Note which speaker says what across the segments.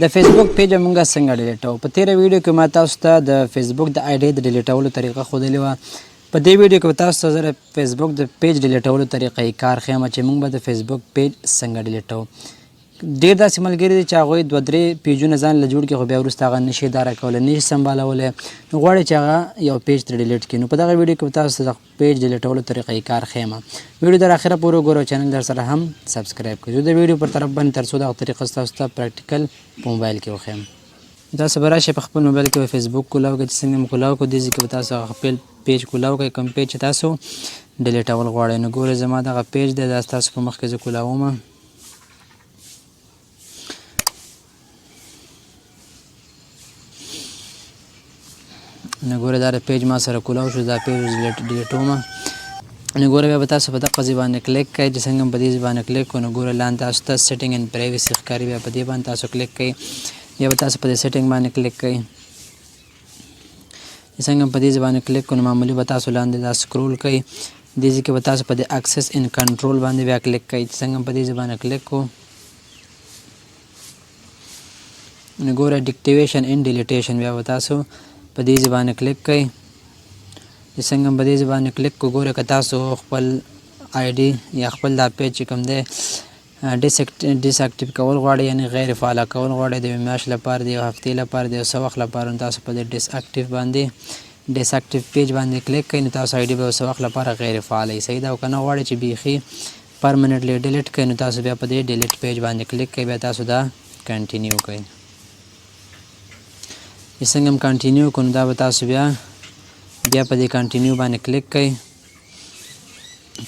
Speaker 1: د فیسبوک پیج موږ څنګه ډیلیټو. په تیره ویډیو کې ما تاسو ته د فیسبوک د آی ډي د ډیلیټولو طریقه ښودلې وه. په دې ویډیو کې به تاسو ته زه د فیسبوک د پیج ډیلیټولو طریقه کار ښیم چې موږ به د فیسبوک پیج څنګه ډیلیټو. ډېر داسې ملګري دي چې هغوی 2-3 پیجونه ځان له جوړ کړي خو بیا وروسته هغه نشي اداره کولی، نشي سمبالولی، نو غواړي چې هغه یو پیج ترې ډیلیټ کړي. نو په دغه ویډیو کې به تاسو ته د پیج ډیلیټولو طریقه کار ښیم. ویډیو تر اخره پورې وګورئ، چینل در سره هم سبسکرایب کړئ. زه د ویډیو پر طرف باندې تر څو دغه طریقه ستاسو ته پریکټیکل په موبایل کې وښیم. تاسو به راشئ په خپل موبایل کې به فیسبوک کولاو کړئ، چې څنګه مو کولاو کړو دې ځای کې به تاسو خپل پیج کولاو کړئ، کوم پیج چې تاسو ډیلیټول غواړئ. نو ګورئ زما دغه پیج دی، دا ستاسو په مخ کې زه کولاومه. نو ګورئ دا پیج ما سره کولاو شو، دا پیج ډیلیټومه. نو ګورئ بیا به تاسو په دغه ځای باندې کلیک کوئ، چې څنګه په دې ځای باندې کلیک کړو نو ګورئ لاندې تاسو ته سیټینګ اینډ پرایوسي ښکاري، بیا په دې باندې تاسو کلیک کوئ. بیا به تاسو په دې سیټینګ باندې کلیک کوئ. چې څنګه په دې ځای باندې کلیک کړو نو معمولي به تاسو لاندې دا سکرول کوئ. دې ځای کې به تاسو په دې اکسس ان کنټرول باندې بیا کلیک کوئ. چې څنګه په دې ځای باندې کلیک کړو نو ګورئ ډیکټیویشن اینډ ډیلیټیشن، بیا به تاسو په دې ځای باندې کلیک کوئ. چې څنګه په دې ځای باندې کلیک کړو ګورئ که تاسو خپل آی ډي یا خپل دا پیج چې کوم دی ډیس اکټیو کول غواړئ، یعنې غیر فعاله کول غواړئ د یوې میاشتې لپاره، د یو هفتې لپاره، د یو څه وخت لپاره، نو تاسو په دې ډیس اکټیو پیج باندې کلیک کوئ. نو تاسو آی ډي به یو څه وخت لپاره غیر فعاله وي، صحیح ده. او که نه غواړئ چې بیخي پرمنټلی ډیلیټ کړئ نو تاسو بیا په دې ډیلیټ پیج باندې کلیک کوئ، بیا تاسو دا کنټینیو کوئ. چې څنګه هم کنټینیو کړو نو دا به تاسو بیا په دې کنټینیو باندې کلیک کوئ.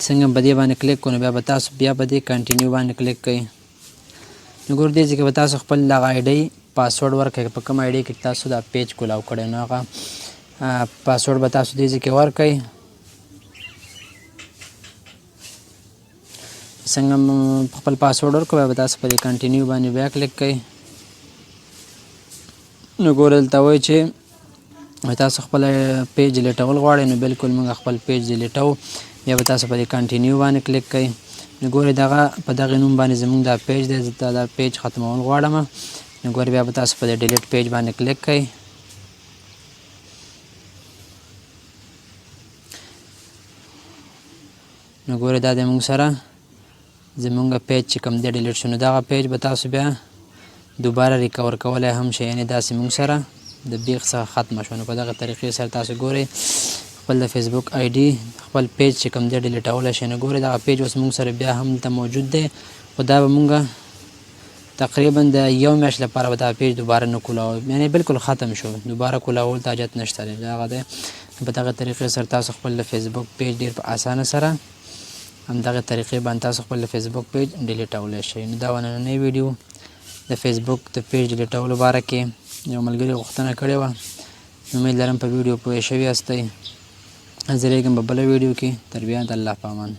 Speaker 1: څنګه په دې باندې کلیک کړو نو بیا به تاسو بیا په دې کنټینیو باندې کلیک کوئ. نو ګورئ دې ځای کې به تاسو خپل دغه آی ډي پاسورډ ورکړئ، په کوم آی ډي کې تاسو دا پیج کولاو کړی نو هغه پاسورډ به تاسو دې ځای کې ورکړئ. څنګه خپل پاسورډ ورکړو بیا به تاسو په دې کنټینیو باندې بیا کلیک کوئ. نو ګورئ دلته وایي چې تاسو خپل پیج ډیلیټول غواړئ، نو بالکل موږ خپل پیج ډیلیټو. بیا به تاسو په دې کنټینیو باندې کلیک کوئ. نو ګورئ په دغه نوم باندې زموږ دا پیج دی، زه دا پیج ختمول غواړم. نو ګورئ بیا به تاسو په دې ډیلیټ پیج باندې کلیک کوئ. نو ګورئ دا د موږ سره زموږ پیج چې کوم دی ډیلیټ شو. نو دغه پیج به تاسو بیا دوباره ریکور کولی هم شئ، یعنې داسې موږ سره د بیخ څخه ختمه شوه. نو په دغه طریقې سره تاسو ګورئ خپل د فیسبوک آی ډي خپل پیج چې کوم دی ډیلیټولی شئ. نو ګورئ دغه پیج اوس موږ سره بیا هم دلته موجود دی، خو دا به موږ تقریبا د یو میاشت لپاره به دا پیج دوباره نه کولاوو، یعنې بالکل ختم شو، دوباره کولاول ته حاجت نشته دی. هغه دی په دغه طریقې سره تاسو خپل د فیسبوک پیج ډېر په اسانه سره همدغه طریقې باندې تاسو خپل د فیسبوک پیج ډیلیټولی شئ. نو دا نننۍ ویډیو د فیسبوک د پیج ډیلیټولو باره کې یو ملګري غوښتنه کړې وه. امید لرم په ویډیو پوه شوي یاستئ. زه رېږم په بله ویډیو کې، تر بیا د الله په امان.